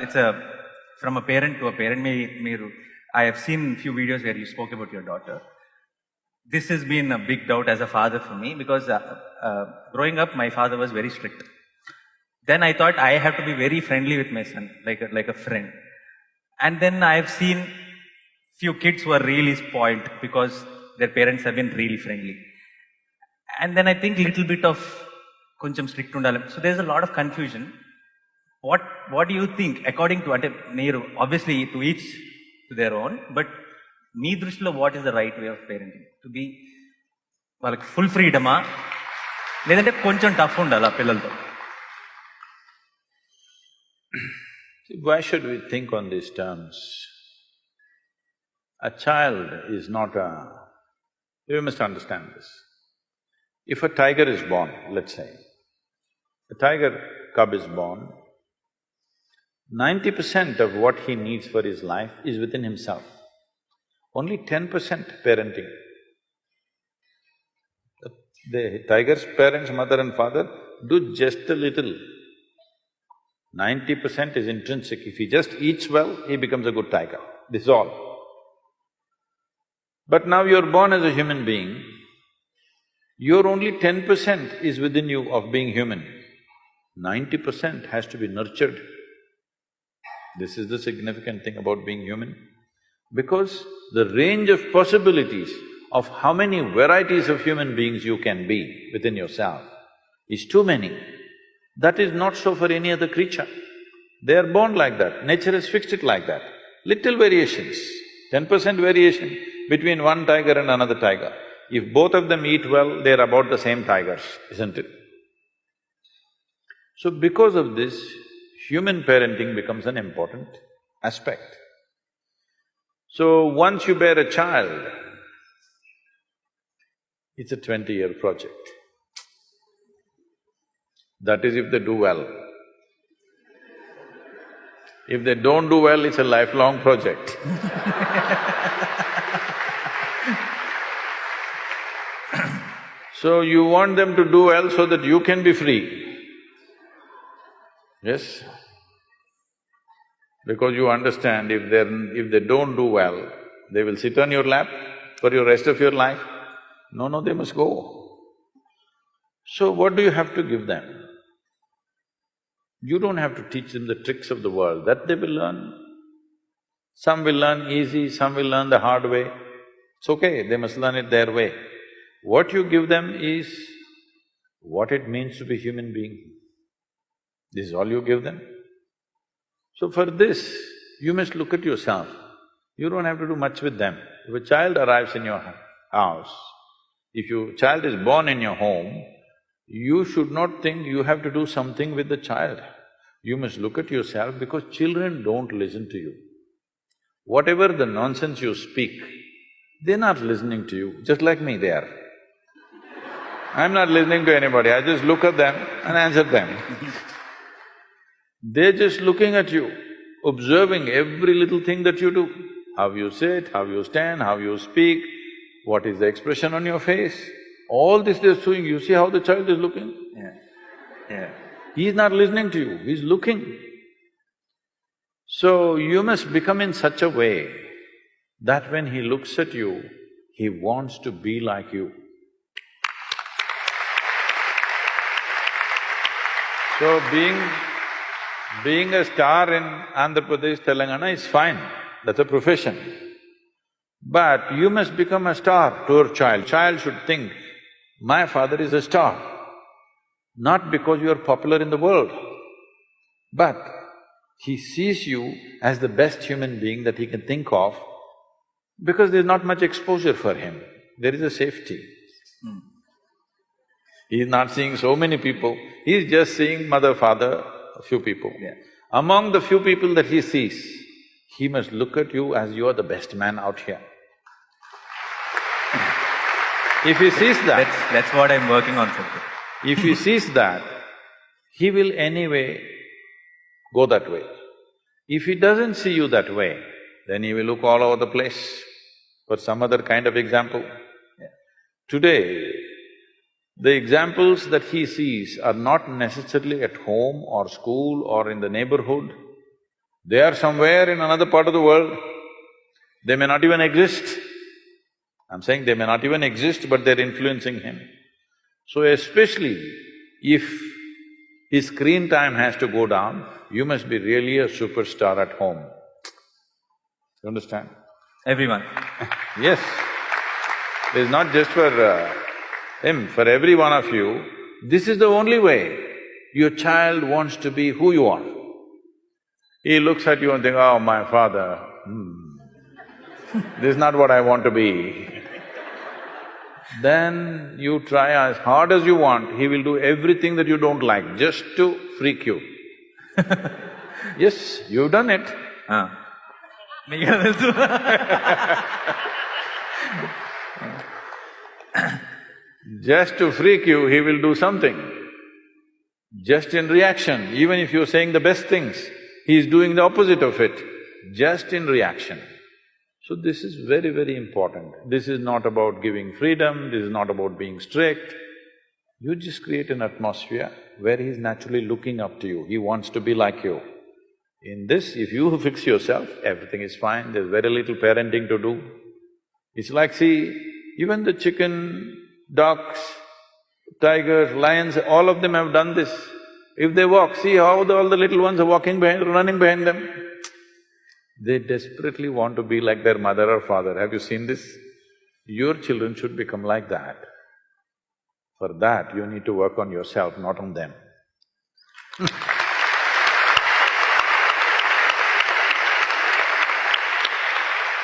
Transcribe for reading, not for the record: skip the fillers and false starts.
it's from a parent to a parent. I have seen few videos where you spoke about your daughter. This has been a big doubt as a father for me because growing up, my father was very strict. Then I thought I have to be very friendly with my son, like a friend. And then I've seen few kids who are really spoiled because their parents have been really friendly. And then I think little bit of koncham strict undalam. So there's a lot of confusion. What do you think, according to Neeru, obviously to each to their own, but మీ దృష్టిలో what is the right way of parenting? To be వాళ్ళకి full freedom లేదంటే కొంచెం tough ఉండాలి ఆ పిల్లలతో? Why should we think on these terms? A child is not a… You must understand this. If a tiger is born, let's say, a tiger cub is born, 90% of what he needs for his life is within himself. Only 10% parenting. The tiger's parents, mother and father, do just a little. 90% is intrinsic. If he just eats well, he becomes a good tiger. This is all. But now you're born as a human being, your only 10% is within you of being human. 90% has to be nurtured. This is the significant thing about being human. Because the range of possibilities of how many varieties of human beings you can be within yourself is too many. That is not so for any other creature. They are born like that, nature has fixed it like that. Little variations, 10% variation between one tiger and another tiger. If both of them eat well, they're about the same tigers, isn't it? So because of this, human parenting becomes an important aspect. So once you bear a child, it's a 20-year project. That is if they do well. If they don't do well, it's a lifelong project. So you want them to do well so that you can be free. Yes? Because you understand if they don't do well, they will sit on your lap for the rest of your life. No, they must go. So what do you have to give them? You don't have to teach them the tricks of the world, that they will learn. Some will learn easy, some will learn the hard way. It's okay, they must learn it their way. What you give them is what it means to be human being. This is all you give them. So for this, you must look at yourself. You don't have to do much with them. If a child arrives in your house, if your child is born in your home, you should not think you have to do something with the child. You must look at yourself because children don't listen to you. Whatever the nonsense you speak, they're not listening to you, just like me they are. I'm not listening to anybody, I just look at them and answer them. They're just looking at you, observing every little thing that you do. How you sit, how you stand, how you speak, what is the expression on your face. All this they're doing, you see how the child is looking? Yeah. He's not listening to you, he's looking. So you must become in such a way that when he looks at you, he wants to be like you. So being a star in Andhra Pradesh, Telangana is fine, that's a profession. But you must become a star to your child. Child should think, my father is a star, not because you are popular in the world, but he sees you as the best human being that he can think of because there's not much exposure for him, there is a safety. He's not seeing so many people, he's just seeing mother, father, a few people. Yeah. Among the few people that he sees, he must look at you as you are the best man out here. If he sees that… That's what I'm working on, sir. If he sees that, he will anyway go that way. If he doesn't see you that way, then he will look all over the place for some other kind of example. Today, the examples that he sees are not necessarily at home or school or in the neighborhood. They are somewhere in another part of the world. They may not even exist. I'm saying they may not even exist, but they're influencing him. So especially if his screen time has to go down, you must be really a superstar at home. You understand? Everyone. Yes. It's not just for him, for every one of you, this is the only way your child wants to be who you are. He looks at you and thinks, oh, my father, this is not what I want to be. Then you try as hard as you want, he will do everything that you don't like just to freak you. Yes, you've done it. మీకు తెలుసు. Just to freak you, he will do something. Just in reaction, even if you're saying the best things, he is doing the opposite of it, just in reaction. So this is very, very important. This is not about giving freedom, this is not about being strict. You just create an atmosphere where he's naturally looking up to you, he wants to be like you. In this, if you fix yourself, everything is fine, there's very little parenting to do. It's like, see, even the chicken, ducks, tigers, lions, all of them have done this. If they walk, see how all the little ones are walking behind, running behind them. They desperately want to be like their mother or father. Have you seen this? Your children should become like that. For that, you need to work on yourself, not on them.